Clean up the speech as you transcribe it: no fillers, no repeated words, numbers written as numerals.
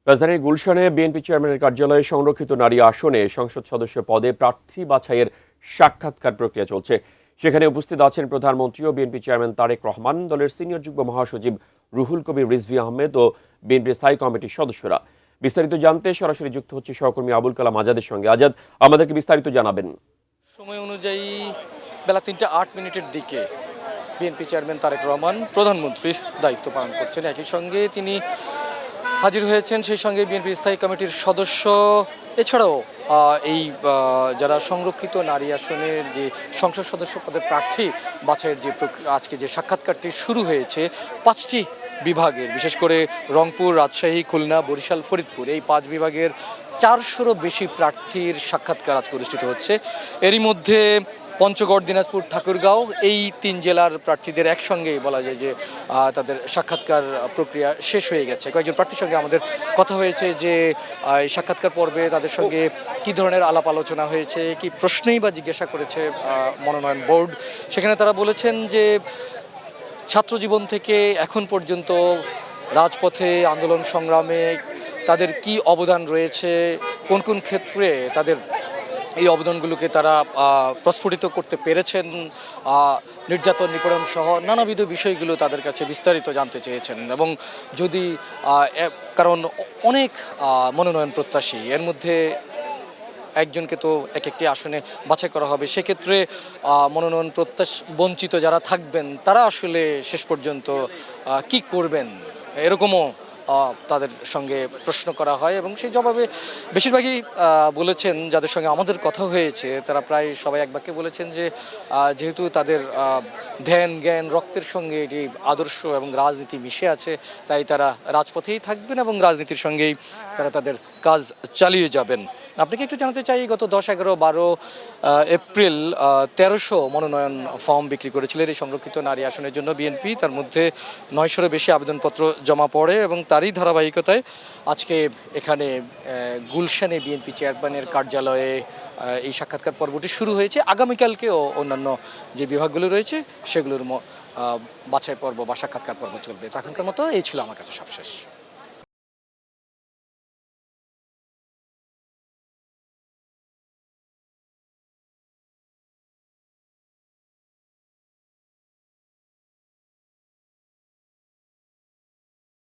রাজধানীর গুলশানে বিএনপি চেয়ারম্যানের কার্যালয়ে সংরক্ষিত নারী আসনে সংসদ সদস্য পদে প্রার্থী বাছাইয়ের সাক্ষাৎকার প্রক্রিয়া চলছে। সেখানে উপস্থিত আছেন প্রধানমন্ত্রী ও বিএনপি চেয়ারম্যান তারেক রহমান, দলের সিনিয়র যুগ্ম মহাসচিব রুহুল কবির রিজভী আহমেদ ও বিএনপির স্থায়ী কমিটির সদস্যরা। বিস্তারিত জানতে সরাসরি যুক্ত হচ্ছে সহকর্মী আবুল কালাম আজাদের সঙ্গে। আজাদ, আমাদেরকে বিস্তারিত জানাবেন। সময় অনুযায়ী বেলা 3:08 দিকে বিএনপি চেয়ারম্যান তারেক রহমান প্রধানমন্ত্রীর দায়িত্ব পালন করছেন। একই সঙ্গে তিনি হাজির হয়েছেন, সেই সঙ্গে বিএনপির স্থায়ী কমিটির সদস্য, এছাড়াও এই যারা সংরক্ষিত নারী আসনের যে সংসদ সদস্য পদের প্রার্থী বাছাইয়ের যে আজকে যে সাক্ষাৎকারটি শুরু হয়েছে 5টি বিভাগের, বিশেষ করে রংপুর, রাজশাহী, খুলনা, বরিশাল, ফরিদপুর, এই 5 বিভাগের 400-রও বেশি প্রার্থীর সাক্ষাৎকার আজকে অনুষ্ঠিত হচ্ছে। এরই মধ্যে পঞ্চগড়, দিনাজপুর, ঠাকুরগাঁও, এই 3 জেলার প্রার্থীদের একসঙ্গেই বলা যায় যে তাদের সাক্ষাৎকার প্রক্রিয়া শেষ হয়ে গেছে। কয়েকজন প্রার্থীর সঙ্গে আমাদের কথা হয়েছে যে এই সাক্ষাৎকার পর্বে তাদের সঙ্গে কী ধরনের আলাপ আলোচনা হয়েছে, কি প্রশ্নেই বা জিজ্ঞাসা করেছে মনোনয়ন বোর্ড। সেখানে তারা বলেছেন যে ছাত্রজীবন থেকে এখন পর্যন্ত রাজপথে আন্দোলন সংগ্রামে তাদের কি অবদান রয়েছে, কোন কোন ক্ষেত্রে তাদের এই অবদানগুলোকে তারা প্রস্ফুটিত করতে পেরেছেন, নির্যাতন, নিপীড়ন সহ নানাবিধ বিষয়গুলো তাদের কাছে বিস্তারিত জানতে চেয়েছেন। এবং যদি কারণ অনেক মনোনয়ন প্রত্যাশী, এর মধ্যে একজনকে তো একটি আসনে বাছাই করা হবে, সেক্ষেত্রে মনোনয়ন বঞ্চিত যারা থাকবেন তারা আসলে শেষ পর্যন্ত কি করবেন, এরকমও তাদের সঙ্গে প্রশ্ন করা হয়। এবং সেই জবাবে বেশিরভাগই বলেছেন, যাদের সঙ্গে আমাদের কথা হয়েছে তারা প্রায় সবাই এক বাক্যে বলেছেন যে যেহেতু তাদের ধ্যান, জ্ঞান, রক্তের সঙ্গে এটি আদর্শ এবং রাজনীতি মিশে আছে, তাই তারা রাজপথেই থাকবেন এবং রাজনীতির সঙ্গেই তারা তাদের কাজ চালিয়ে যাবেন। আপনাকে একটু জানাতে চাই, গত 10, 11, 12 এপ্রিল 1300 মনোনয়ন ফর্ম বিক্রি করেছিলেন এই সংরক্ষিত নারী আসনের জন্য বিএনপি। তার মধ্যে 900-রও বেশি আবেদনপত্র জমা পড়ে এবং তারই ধারাবাহিকতায় আজকে এখানে গুলশানে বিএনপি চেয়ারম্যানের কার্যালয়ে এই সাক্ষাৎকার পর্বটি শুরু হয়েছে। আগামীকালকেও অন্যান্য যে বিভাগগুলো রয়েছে সেগুলোর বাছাই পর্ব বা সাক্ষাৎকার পর্ব চলবে। এখনকার মতো এই ছিল আমার কাছে সবশেষ।